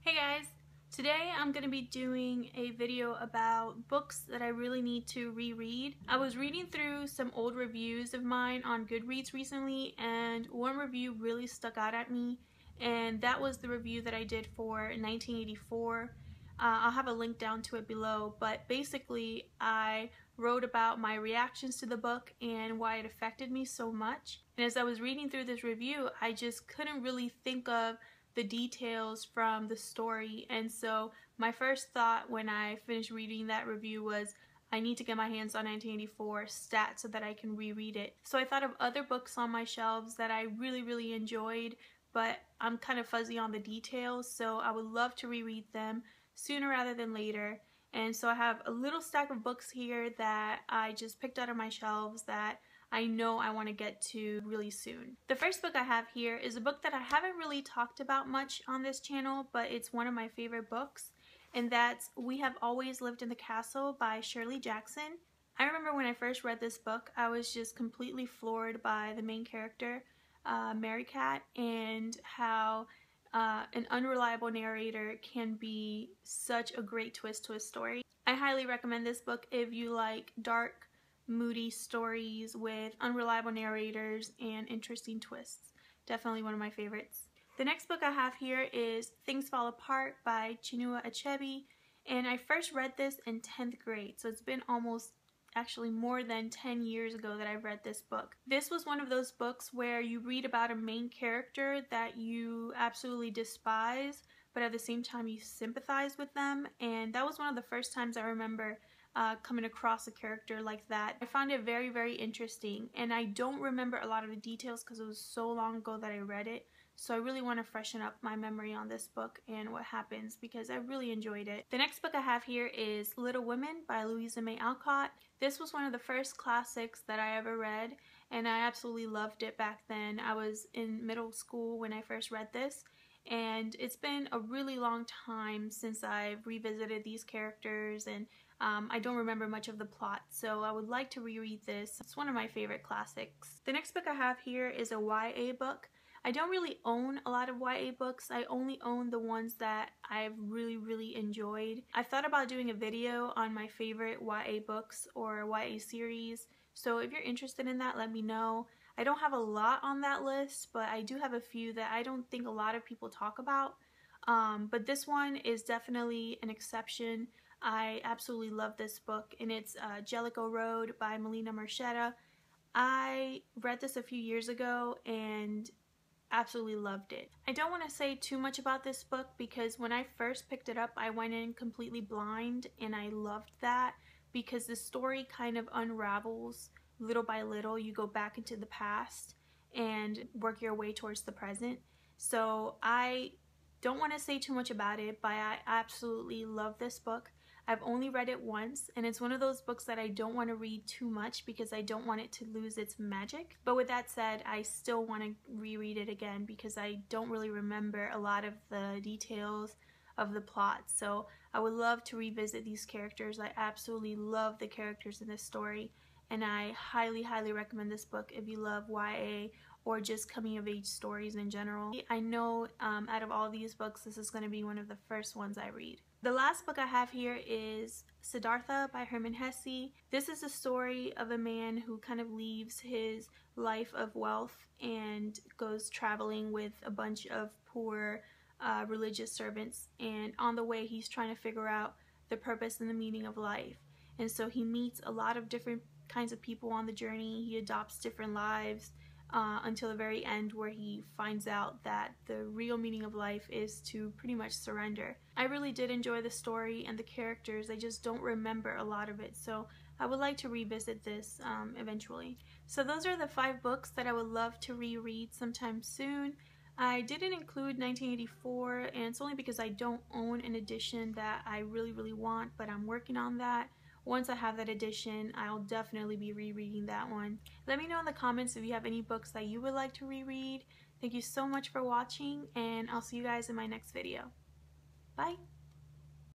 Hey guys! Today I'm going to be doing a video about books that I really need to reread. I was reading through some old reviews of mine on Goodreads recently, and one review really stuck out at me, and that was the review that I did for 1984. I'll have a link down to it below, but basically I wrote about my reactions to the book and why it affected me so much. And as I was reading through this review, I just couldn't really think of the details from the story, and so my first thought when I finished reading that review was I need to get my hands on 1984 stat so that I can reread it. So I thought of other books on my shelves that I really enjoyed, but I'm kind of fuzzy on the details, so I would love to reread them sooner rather than later. And so I have a little stack of books here that I just picked out of my shelves that I know I want to get to really soon. The first book I have here is a book that I haven't really talked about much on this channel, but it's one of my favorite books, and that's We Have Always Lived in the Castle by Shirley Jackson. I remember when I first read this book, I was just completely floored by the main character, Mary Cat, and how an unreliable narrator can be such a great twist to a story. I highly recommend this book if you like dark, moody stories with unreliable narrators and interesting twists. Definitely one of my favorites. The next book I have here is Things Fall Apart by Chinua Achebe, and I first read this in 10th grade, so it's been almost actually more than 10 years ago that I read this book. This was one of those books where you read about a main character that you absolutely despise, but at the same time you sympathize with them, and that was one of the first times I remember coming across a character like that. I found it very interesting, and I don't remember a lot of the details because it was so long ago that I read it, so I really want to freshen up my memory on this book and what happens because I really enjoyed it. The next book I have here is Little Women by Louisa Alcott. This was one of the first classics that I ever read, and I absolutely loved it back then. I was in middle school when I first read this, and it's been a really long time since I've revisited these characters, and I don't remember much of the plot, so I would like to reread this. It's one of my favorite classics. The next book I have here is a YA book. I don't really own a lot of YA books. I only own the ones that I've really enjoyed. I've thought about doing a video on my favorite YA books or YA series, so if you're interested in that, let me know. I don't have a lot on that list, but I do have a few that I don't think a lot of people talk about. But this one is definitely an exception. I absolutely love this book, and it's Jellicle Road by Melina Marchetta. I read this a few years ago and absolutely loved it. I don't want to say too much about this book because when I first picked it up, I went in completely blind, and I loved that because the story kind of unravels little by little. You go back into the past and work your way towards the present. So I don't want to say too much about it, but I absolutely love this book. I've only read it once, and it's one of those books that I don't want to read too much because I don't want it to lose its magic. But with that said, I still want to reread it again because I don't really remember a lot of the details of the plot. So I would love to revisit these characters. I absolutely love the characters in this story, and I highly recommend this book if you love YA or just coming of age stories in general. I know out of all these books, this is going to be one of the first ones I read. The last book I have here is Siddhartha by Hermann Hesse. This is a story of a man who kind of leaves his life of wealth and goes traveling with a bunch of poor religious servants, and on the way he's trying to figure out the purpose and the meaning of life. And so he meets a lot of different kinds of people on the journey. He adopts different lives until the very end, where he finds out that the real meaning of life is to pretty much surrender. I really did enjoy the story and the characters. I just don't remember a lot of it, so I would like to revisit this eventually. So those are the 5 books that I would love to reread sometime soon. I didn't include 1984, and it's only because I don't own an edition that I really want, but I'm working on that. Once I have that edition, I'll definitely be rereading that one. Let me know in the comments if you have any books that you would like to reread. Thank you so much for watching, and I'll see you guys in my next video. Bye!